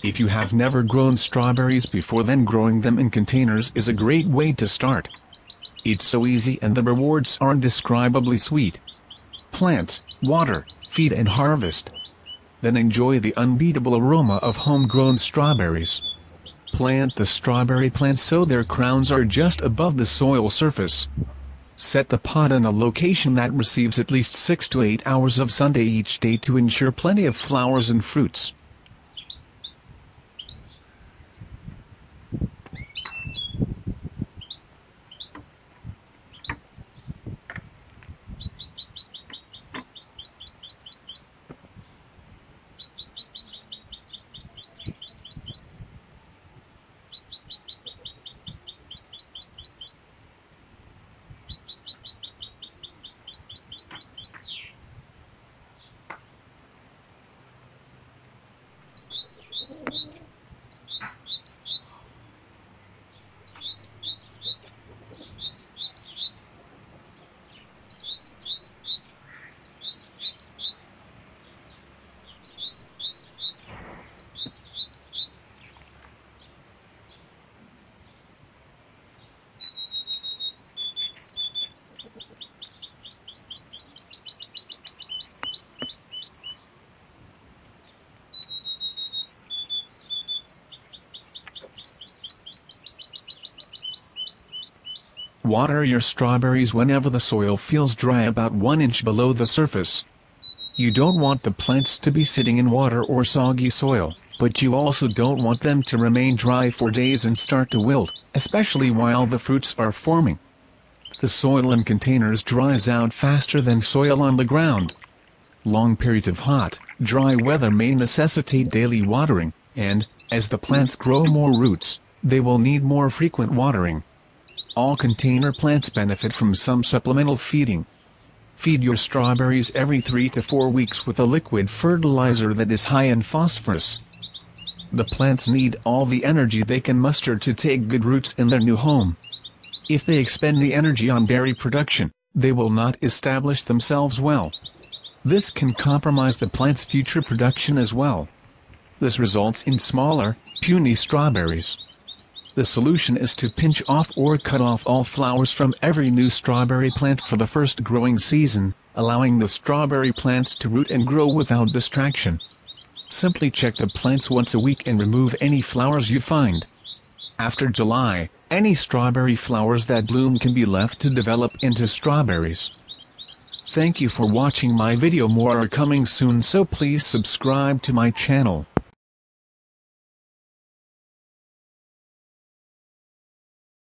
If you have never grown strawberries before, then growing them in containers is a great way to start. It's so easy and the rewards are indescribably sweet. Plant, water, feed and harvest. Then enjoy the unbeatable aroma of homegrown strawberries. Plant the strawberry plants so their crowns are just above the soil surface. Set the pot in a location that receives at least 6 to 8 hours of sunlight each day to ensure plenty of flowers and fruits. Water your strawberries whenever the soil feels dry about 1 inch below the surface. You don't want the plants to be sitting in water or soggy soil, but you also don't want them to remain dry for days and start to wilt, especially while the fruits are forming. The soil in containers dries out faster than soil on the ground. Long periods of hot, dry weather may necessitate daily watering, and, as the plants grow more roots, they will need more frequent watering. All container plants benefit from some supplemental feeding. Feed your strawberries every 3 to 4 weeks with a liquid fertilizer that is high in phosphorus. The plants need all the energy they can muster to take good roots in their new home. If they expend the energy on berry production, they will not establish themselves well. This can compromise the plant's future production as well. This results in smaller, puny strawberries. The solution is to pinch off or cut off all flowers from every new strawberry plant for the first growing season, allowing the strawberry plants to root and grow without distraction. Simply check the plants once a week and remove any flowers you find. After July, any strawberry flowers that bloom can be left to develop into strawberries. Thank you for watching my video. More are coming soon, so please subscribe to my channel.